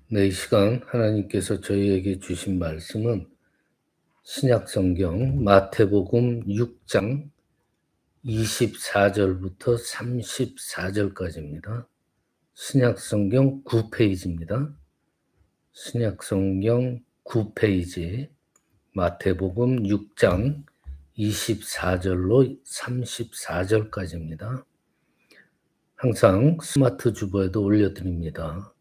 네, 이 시간 하나님께서 저희에게 주신 말씀은 신약성경 마태복음 6장 24절부터 34절까지입니다. 신약성경 9페이지입니다. 신약성경 9페이지 마태복음 6장 24절로 34절까지입니다. 항상 스마트 주보에도 올려드립니다.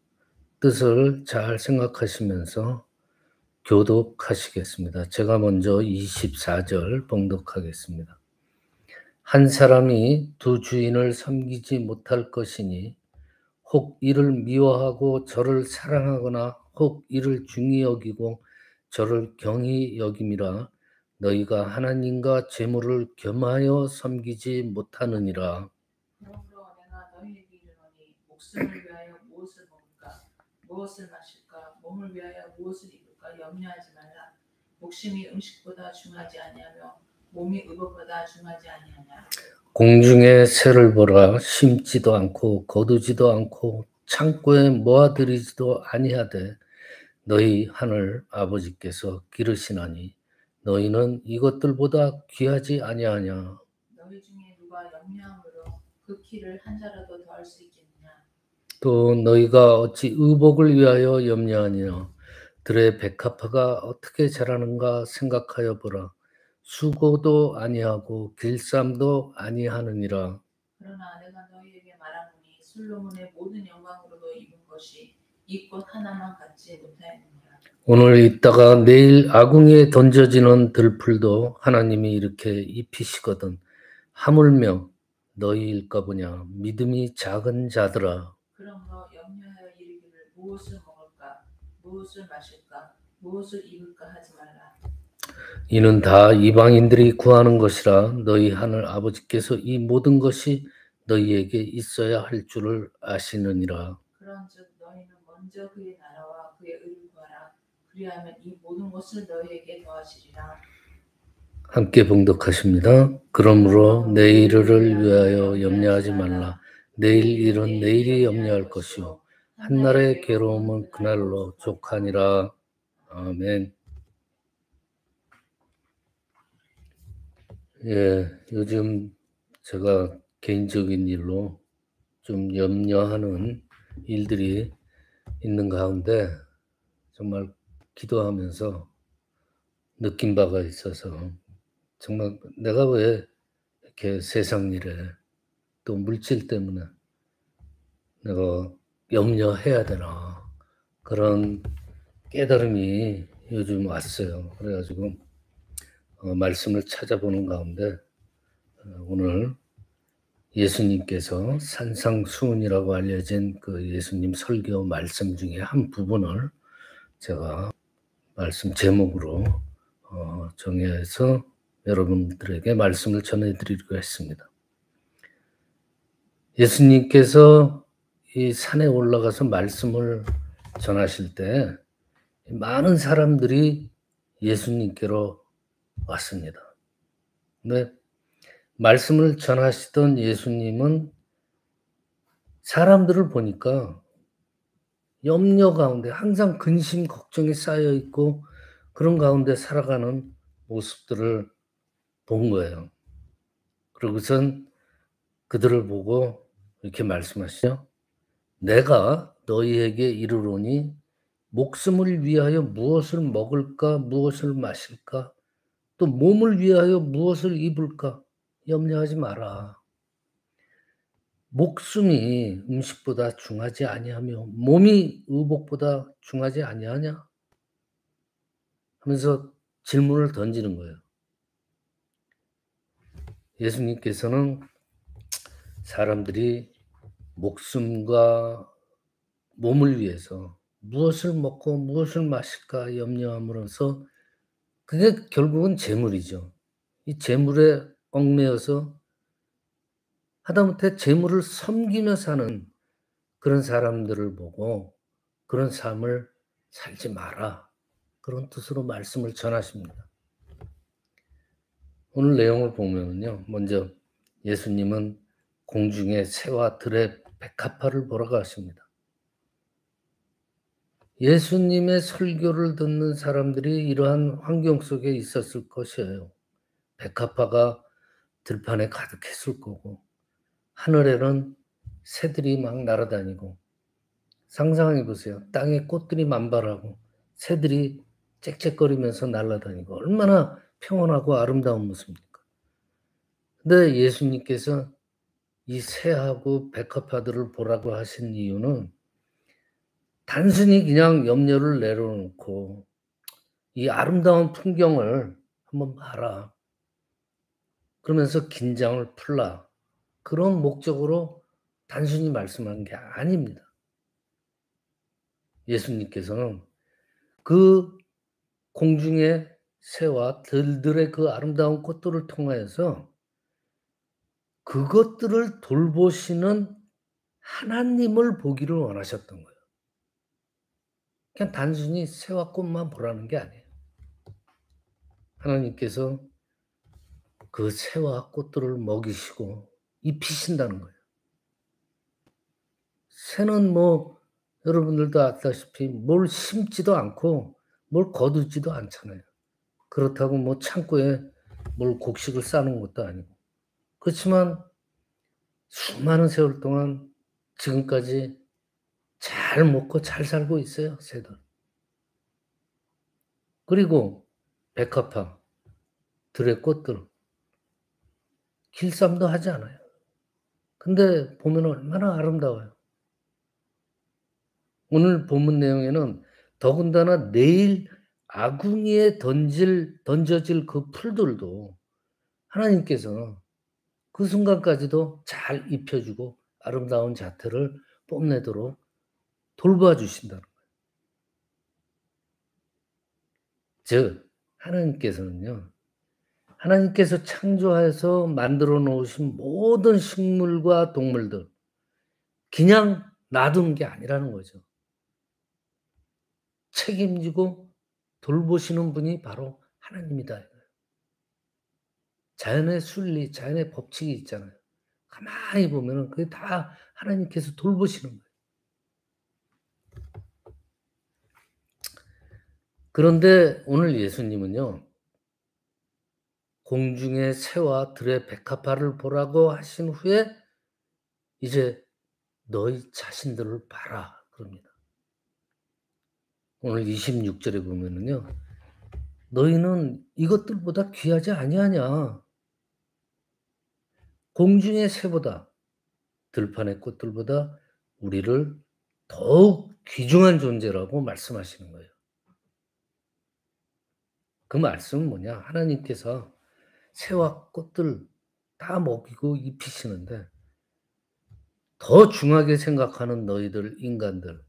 뜻을 잘 생각하시면서 교독하시겠습니다. 제가 먼저 24절 봉독하겠습니다. 한 사람이 두 주인을 섬기지 못할 것이니 혹 이를 미워하고 저를 사랑하거나 혹 이를 중히 여기고 저를 경히 여김이라. 너희가 하나님과 재물을 겸하여 섬기지 못하느니라. 그러므로 내가 너희에게 이르노니 목숨을 위하여 무엇을 먹을까 무엇을 마실까 몸을 위하여 무엇을 입을까 염려하지 말라. 목숨이 음식보다 중하지 아니하며 몸이 의복보다 중하지 아니하냐. 공중의 새를 보라. 심지도 않고 거두지도 않고 창고에 모아들이지도 아니하되 너희 하늘 아버지께서 기르시나니 너희는 이것들보다 귀하지 아니하냐. 너희 중에 누가 염려함으로 그 키를 한 자라도 더할 수 있겠느냐. 또 너희가 어찌 의복을 위하여 염려하냐. 들의 백합화가 어떻게 자라는가 생각하여 보라. 수고도 아니하고 길쌈도 아니하느니라. 그러나 내가 너희에게 말하노니 솔로몬의 모든 영광으로도 입은 것이 이 꽃 하나만 갖지 못하였느니라. 오늘 있다가 내일 아궁이에 던져지는 들풀도 하나님이 이렇게 입히시거든. 하물며 너희일까 보냐. 믿음이 작은 자들아. 그러므로 염려하여 이르기를 무엇을 먹을까 무엇을 마실까 무엇을 입을까 하지 말라. 이는 다 이방인들이 구하는 것이라. 너희 하늘 아버지께서 이 모든 것이 너희에게 있어야 할 줄을 아시느니라. 그런즉 너희는 먼저 그의 나라와 그의 의를 구하라. 그리하면 이 모든 것을 너희에게 더하시리라. 함께 봉독하십니다. 그러므로 내일을 위하여 염려하지 말라. 내일 일은 내일이 염려할 것이요 한날의 괴로움은 그날로 족하니라. 아멘. 예, 요즘 제가 개인적인 일로 좀 염려하는 일들이 있는 가운데 정말 기도하면서 느낀 바가 있어서 정말 내가 왜 이렇게 세상 일에 또 물질 때문에 내가 염려해야 되나 그런 깨달음이 요즘 왔어요. 그래가지고 말씀을 찾아보는 가운데 오늘 예수님께서 산상수훈이라고 알려진 그 예수님 설교 말씀 중에 한 부분을 제가 말씀 제목으로 정해서 여러분들에게 말씀을 전해드리려고 했습니다. 예수님께서 이 산에 올라가서 말씀을 전하실 때 많은 사람들이 예수님께로 왔습니다. 근데 말씀을 전하시던 예수님은 사람들을 보니까 염려 가운데 항상 근심, 걱정이 쌓여 있고 그런 가운데 살아가는 모습들을 본 거예요. 그러고선 그들을 보고 이렇게 말씀하시죠. 내가 너희에게 이르노니 목숨을 위하여 무엇을 먹을까, 무엇을 마실까, 또 몸을 위하여 무엇을 입을까 염려하지 마라. 목숨이 음식보다 중하지 아니하며 몸이 의복보다 중하지 아니하냐? 하면서 질문을 던지는 거예요. 예수님께서는 사람들이 목숨과 몸을 위해서 무엇을 먹고 무엇을 마실까 염려함으로써 그게 결국은 재물이죠. 이 재물에 얽매여서 하다못해 재물을 섬기며 사는 그런 사람들을 보고 그런 삶을 살지 마라. 그런 뜻으로 말씀을 전하십니다. 오늘 내용을 보면요. 먼저 예수님은 공중의 새와 들의 백합화를 보러 가십니다. 예수님의 설교를 듣는 사람들이 이러한 환경 속에 있었을 것이에요. 백합화가 들판에 가득했을 거고 하늘에는 새들이 막 날아다니고 상상해 보세요. 땅에 꽃들이 만발하고 새들이 짹짹거리면서 날아다니고 얼마나 평온하고 아름다운 모습입니까? 근데 예수님께서 이 새하고 백합화들을 보라고 하신 이유는 단순히 그냥 염려를 내려놓고 이 아름다운 풍경을 한번 봐라. 그러면서 긴장을 풀라. 그런 목적으로 단순히 말씀한 게 아닙니다. 예수님께서는 그 공중의 새와 들들의 그 아름다운 꽃들을 통하여서 그것들을 돌보시는 하나님을 보기를 원하셨던 거예요. 그냥 단순히 새와 꽃만 보라는 게 아니에요. 하나님께서 그 새와 꽃들을 먹이시고 입히신다는 거예요. 새는 뭐 여러분들도 아시다시피 뭘 심지도 않고 뭘 거두지도 않잖아요. 그렇다고 뭐 창고에 뭘 곡식을 싸 놓은 것도 아니고. 그렇지만 수많은 세월 동안 지금까지 잘 먹고 잘 살고 있어요, 새들. 그리고 백합화, 들의 꽃들 길쌈도 하지 않아요. 근데 보면 얼마나 아름다워요. 오늘 본문 내용에는 더군다나 내일 아궁이에 던져질 그 풀들도 하나님께서 그 순간까지도 잘 입혀 주고 아름다운 자태를 뽐내도록 돌봐 주신다는 거예요. 즉 하나님께서는요. 하나님께서 창조하여서 만들어 놓으신 모든 식물과 동물들 그냥 놔둔 게 아니라는 거죠. 책임지고 돌보시는 분이 바로 하나님이다. 자연의 순리, 자연의 법칙이 있잖아요. 가만히 보면은 그게 다 하나님께서 돌보시는 거예요. 그런데 오늘 예수님은요. 공중의 새와 들의 백합화를 보라고 하신 후에 이제 "너희 자신들을 봐라." 그럽니다. 오늘 26절에 보면은요. "너희는 이것들보다 귀하지 아니하냐. 공중의 새보다 들판의 꽃들보다 우리를 더욱 귀중한 존재라고 말씀하시는 거예요. 그 말씀은 뭐냐? 하나님께서 새와 꽃들 다 먹이고 입히시는데 더 중하게 생각하는 너희들 인간들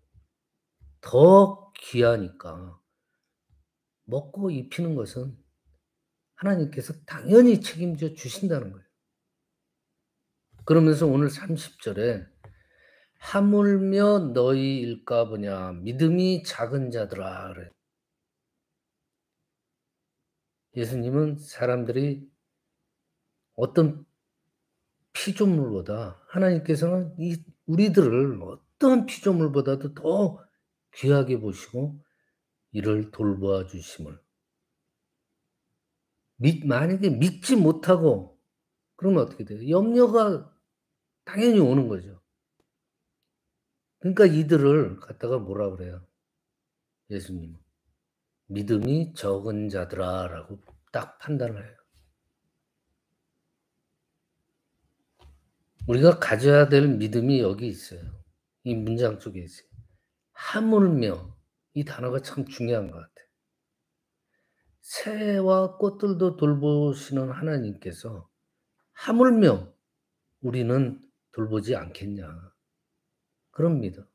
더 귀하니까 먹고 입히는 것은 하나님께서 당연히 책임져 주신다는 거예요. 그러면서 오늘 30 절에 "하물며 너희일까 보냐 믿음이 작은 자들아." 그래요. 예수님은 사람들이 어떤 피조물보다 하나님께서는 이 우리들을 어떤 피조물보다도 더 귀하게 보시고 이를 돌보아 주심을 만약에 믿지 못하고 그러면 어떻게 돼요? 염려가 당연히 오는 거죠. 그러니까 이들을 갖다가 뭐라 그래요? 예수님은. "믿음이 적은 자들아"라고 딱 판단을 해요. 우리가 가져야 될 믿음이 여기 있어요. 이 문장 속에 있어요. 하물며 이 단어가 참 중요한 것 같아요. 새와 꽃들도 돌보시는 하나님께서 하물며 우리는 돌보지 않겠냐. 그럽니다.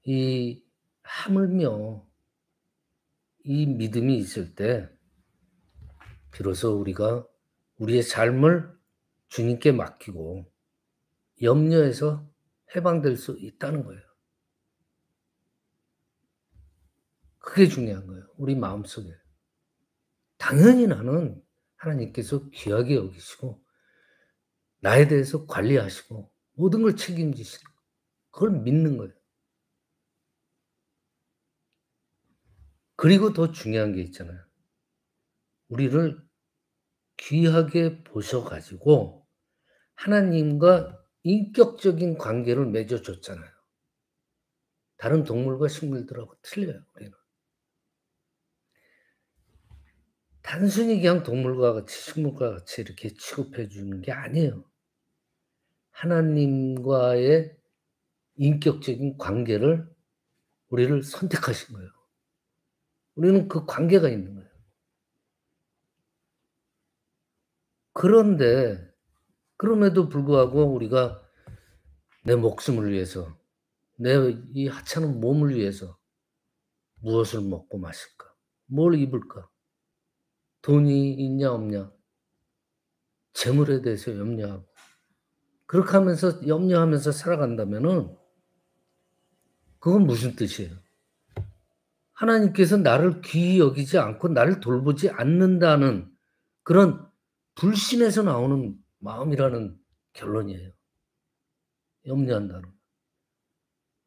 이 하물며 이 믿음이 있을 때 비로소 우리가 우리의 삶을 주님께 맡기고 염려에서 해방될 수 있다는 거예요. 그게 중요한 거예요. 우리 마음속에. 당연히 나는 하나님께서 귀하게 여기시고 나에 대해서 관리하시고 모든 걸 책임지시는 거. 그걸 믿는 거예요. 그리고 더 중요한 게 있잖아요. 우리를 귀하게 보셔 가지고 하나님과 인격적인 관계를 맺어 줬잖아요. 다른 동물과 식물들하고 틀려요, 우리는. 단순히 그냥 동물과 같이 식물과 같이 이렇게 취급해 주는 게 아니에요. 하나님과의 인격적인 관계를 우리를 선택하신 거예요. 우리는 그 관계가 있는 거예요. 그런데 그럼에도 불구하고 우리가 내 목숨을 위해서, 내 이 하찮은 몸을 위해서 무엇을 먹고 마실까? 뭘 입을까? 돈이 있냐 없냐? 재물에 대해서 염려하고 그렇게 하면서 염려하면서 살아간다면은 그건 무슨 뜻이에요? 하나님께서 나를 귀히 여기지 않고 나를 돌보지 않는다는 그런 불신에서 나오는 마음이라는 결론이에요. 염려한다는.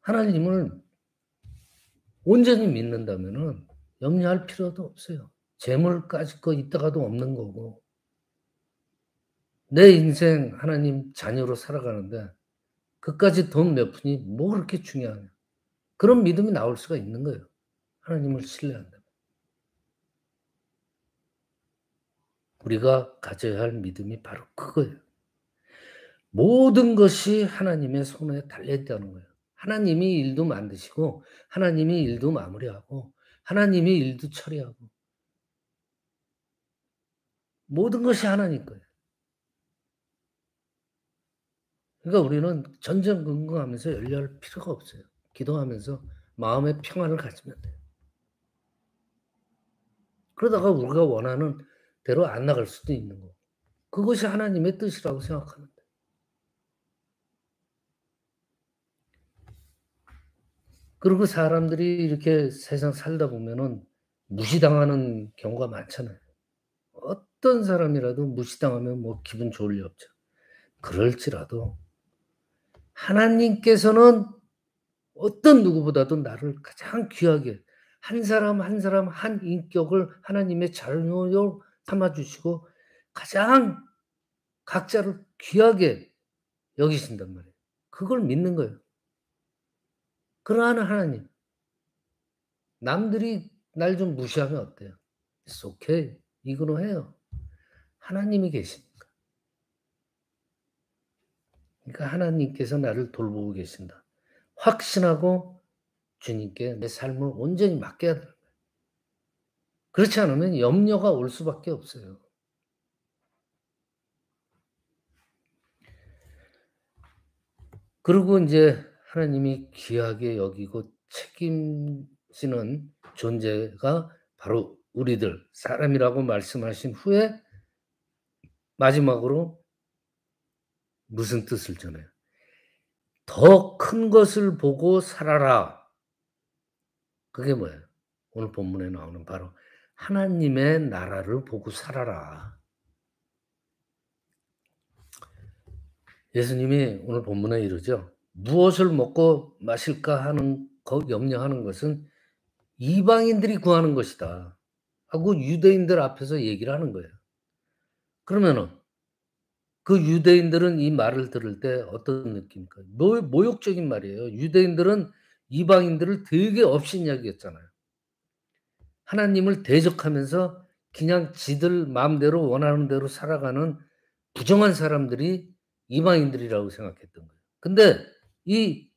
하나님을 온전히 믿는다면은 염려할 필요도 없어요. 재물까짓 거 있다가도 없는 거고. 내 인생 하나님 자녀로 살아가는데 그까짓 돈 몇 푼이 뭐 그렇게 중요하냐. 그런 믿음이 나올 수가 있는 거예요. 하나님을 신뢰한다면. 우리가 가져야 할 믿음이 바로 그거예요. 모든 것이 하나님의 손에 달려 있다는 거예요. 하나님이 일도 만드시고 하나님이 일도 마무리하고 하나님이 일도 처리하고 모든 것이 하나님 거예요. 그러니까 우리는 전전긍긍하면서 열려할 필요가 없어요. 기도하면서 마음의 평안을 가지면 돼요. 그러다가 우리가 원하는 대로 안 나갈 수도 있는 거고. 그것이 하나님의 뜻이라고 생각하면 돼요. 그리고 사람들이 이렇게 세상 살다 보면은 무시당하는 경우가 많잖아요. 어떤 사람이라도 무시당하면 뭐 기분 좋을 리 없죠. 그럴지라도 하나님께서는 어떤 누구보다도 나를 가장 귀하게 한 사람 한 사람 한 인격을 하나님의 자녀로 삼아 주시고 가장 각자를 귀하게 여기신단 말이에요. 그걸 믿는 거예요. 그러한 하나님. 남들이 날 좀 무시하면 어때요? It's okay. 이거로 해요. 하나님이 계시니까. 그러니까 하나님께서 나를 돌보고 계신다. 확신하고 주님께 내 삶을 온전히 맡겨야 돼요. 그렇지 않으면 염려가 올 수밖에 없어요. 그리고 인제 하나님이 귀하게 여기고 책임지는 존재가 바로 우리들 사람이라고 말씀하신 후에 마지막으로 무슨 뜻을 전해요? "더 큰 것을 보고 살아라." 그게 뭐예요? 오늘 본문에 나오는 바로 하나님의 나라를 보고 살아라. 예수님이 오늘 본문에 이르죠. "무엇을 먹고 마실까 하는 염려하는 것은 이방인들이 구하는 것이다." 하고 유대인들 앞에서 얘기를 하는 거예요. 그러면은 그 유대인들은 이 말을 들을 때 어떤 느낌입니까? 모욕적인 말이에요. 유대인들은 이방인들을 되게 업신여겼잖아요. 하나님을 대적하면서 그냥 지들 마음대로 원하는 대로 살아가는 부정한 사람들이 이방인들이라고 생각했던 거예요. 근데 이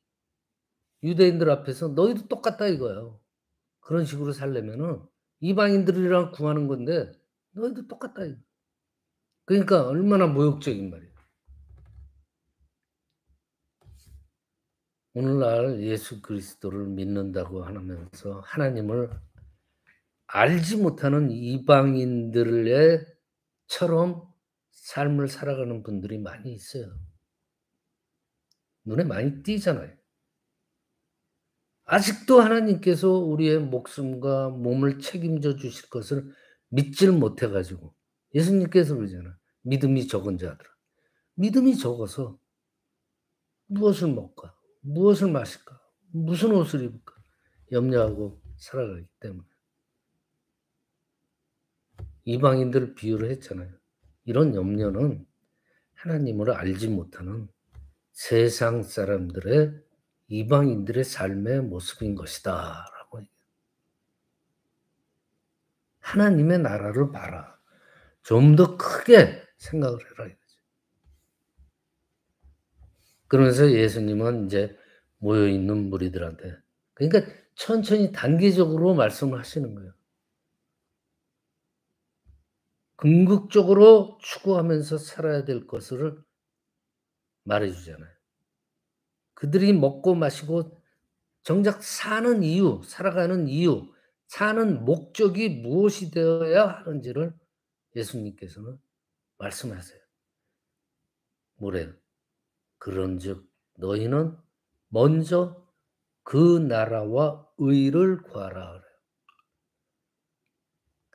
유대인들 앞에서 "너희도 똑같다." 이거예요. 그런 식으로 살려면은 이방인들이랑 구하는 건데 "너희도 똑같다." 이거. 그러니까 얼마나 모욕적인 말이에요. 오늘날 예수 그리스도를 믿는다고 하면서 하나님을 알지 못하는 이방인들의 처럼 삶을 살아가는 분들이 많이 있어요. 눈에 많이 띄잖아요. 아직도 하나님께서 우리의 목숨과 몸을 책임져 주실 것을 믿지를 못해 가지고 예수님께서 그러잖아요. "믿음이 적은 자들아." 믿음이 적어서 무엇을 먹을까? 무엇을 마실까? 무슨 옷을 입을까? 염려하고 살아가기 때문에. 이방인들 비유를 했잖아요. 이런 염려는 하나님을 알지 못하는 세상 사람들의 이방인들의 삶의 모습인 것이다라고 얘기해요. 하나님의 나라를 봐라. 좀 더 크게 생각을 해라 이거죠. 그러면서 예수님은 이제 모여 있는 무리들한테 그러니까 천천히 단계적으로 말씀을 하시는 거예요. 궁극적으로 추구하면서 살아야 될 것을 말해 주잖아요. 그들이 먹고 마시고 정작 사는 이유, 살아가는 이유, 사는 목적이 무엇이 되어야 하는지를 예수님께서는 말씀하세요. 뭐래요? 그런즉 너희는 먼저 그 나라와 의를 구하라 그래요.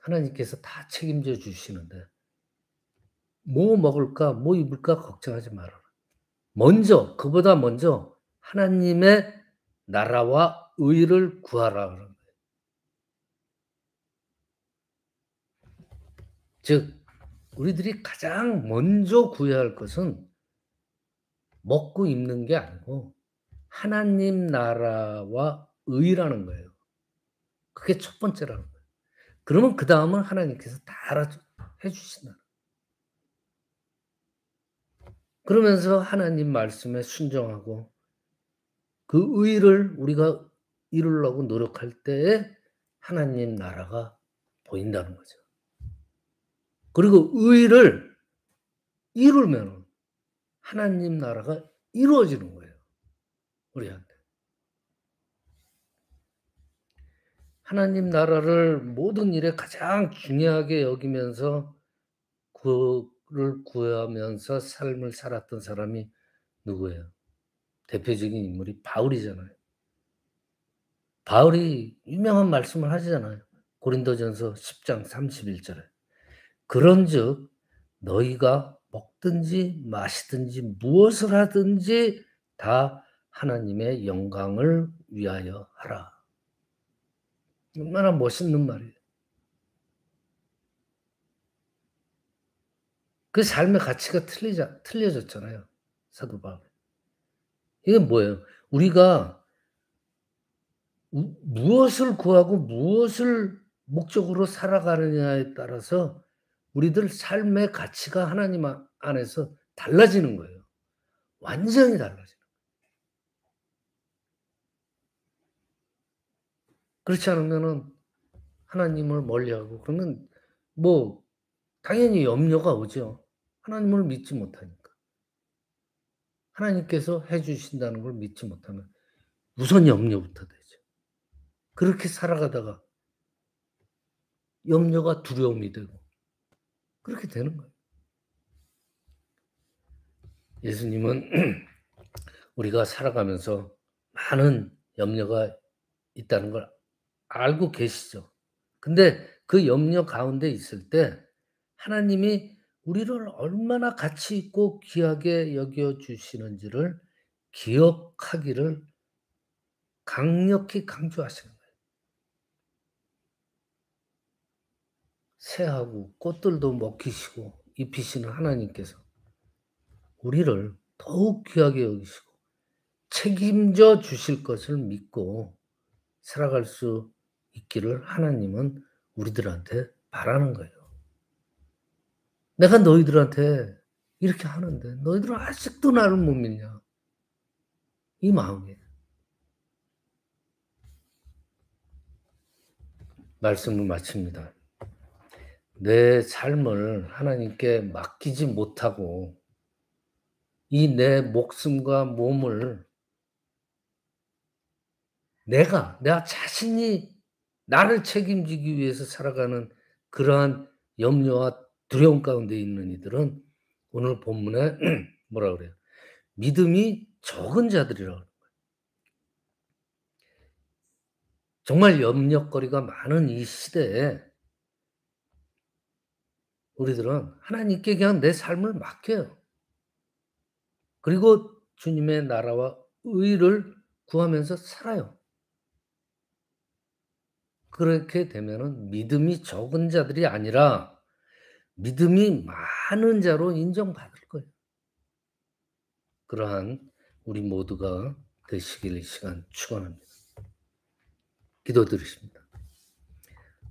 하나님께서 다 책임져 주시는데 뭐 먹을까, 뭐 입을까 걱정하지 말아라. 먼저 그보다 먼저 하나님의 나라와 의를 구하라 그런 거예요. 즉 우리들이 가장 먼저 구해야 할 것은 먹고 입는 게 아니고 하나님 나라와 의라는 거예요. 그게 첫 번째라는 거예요. 그러면 그다음은 하나님께서 다 해 주신다. 그러면서 하나님 말씀에 순종하고 그 의를 우리가 이루려고 노력할 때에 하나님 나라가 보인다는 거죠. 그리고 의를 이루면 하나님 나라가 이루어지는 거예요. 우리한테. 하나님 나라를 모든 일에 가장 중요하게 여기면서 그를 구하면서 삶을 살았던 사람이 누구예요? 대표적인 인물이 바울이잖아요. 바울이 유명한 말씀을 하시잖아요. 고린도전서 10장 31절에. 그런즉 너희가 먹든지 마시든지 무엇을 하든지 다 하나님의 영광을 위하여 하라. 얼마나 멋있는 말이에요. 그 삶의 가치가 틀려졌잖아요. 사도 바울. 이게 뭐예요? 우리가 무엇을 구하고 무엇을 목적으로 살아가느냐에 따라서 우리들 삶의 가치가 하나님 안에서 달라지는 거예요. 완전히 달라져요. 그렇지 않으면은 하나님을 멀리하고 그러면 뭐 당연히 염려가 오죠. 하나님을 믿지 못하니까. 하나님께서 해 주신다는 걸 믿지 못하면 우선 염려부터 되죠. 그렇게 살아가다가 염려가 두려움이 되고 그렇게 되는 거예요. 예수님은 우리가 살아가면서 많은 염려가 있다는 걸 알고 계시죠. 근데 그 염려 가운데 있을 때 하나님이 우리를 얼마나 가치 있고 귀하게 여겨 주시는지를 기억하기를 강력히 강조하시는 거예요. 새하고 꽃들도 먹이시고 입히시는 하나님께서 우리를 더욱 귀하게 여기시고 책임져 주실 것을 믿고 살아갈 수 있기를 하나님은 우리들한테 바라는 거예요. 내가 너희들한테 이렇게 하는데 너희들은 아직도 나를 못 믿냐. 이 마음이에요. 말씀을 마칩니다. 내 삶을 하나님께 맡기지 못하고 이 내 목숨과 몸을 내가 자신이 나를 책임지기 위해서 살아가는 그러한 염려와 두려움 가운데 있는 이들은 오늘 본문에 뭐라 그래요? 믿음이 적은 자들이라고 그래요. 정말 염려거리가 많은 이 시대에 우리들은 하나님께 그냥 내 삶을 맡겨요. 그리고 주님의 나라와 의를 구하면서 살아요. 그렇게 되면은 믿음이 적은 자들이 아니라 믿음이 많은 자로 인정받을 거예요. 그러한 우리 모두가 되시길 이 시간 축원합니다. 기도드리십니다.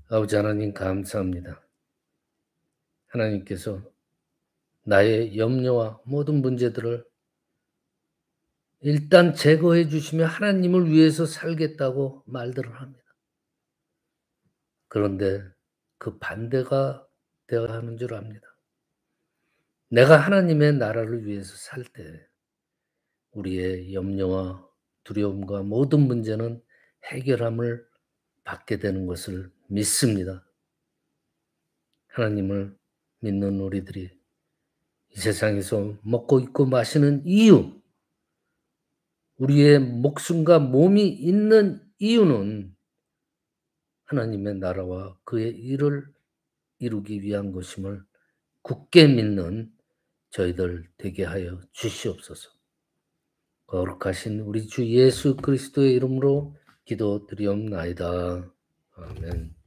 아버지 하나님 감사합니다. 하나님께서 나의 염려와 모든 문제들을 일단 제거해 주시며 하나님을 위해서 살겠다고 말들을 합니다. 그런데 그 반대가 되어야 하는 줄 압니다. 내가 하나님의 나라를 위해서 살 때 우리의 염려와 두려움과 모든 문제는 해결함을 받게 되는 것을 믿습니다. 하나님을 믿는 우리들이 이 세상에서 먹고 입고 마시는 이유, 우리의 목숨과 몸이 있는 이유는 하나님의 나라와 그의 일을 이루기 위한 것임을 굳게 믿는 저희들 되게 하여 주시옵소서. 거룩하신 우리 주 예수 그리스도의 이름으로 기도드리옵나이다. 아멘.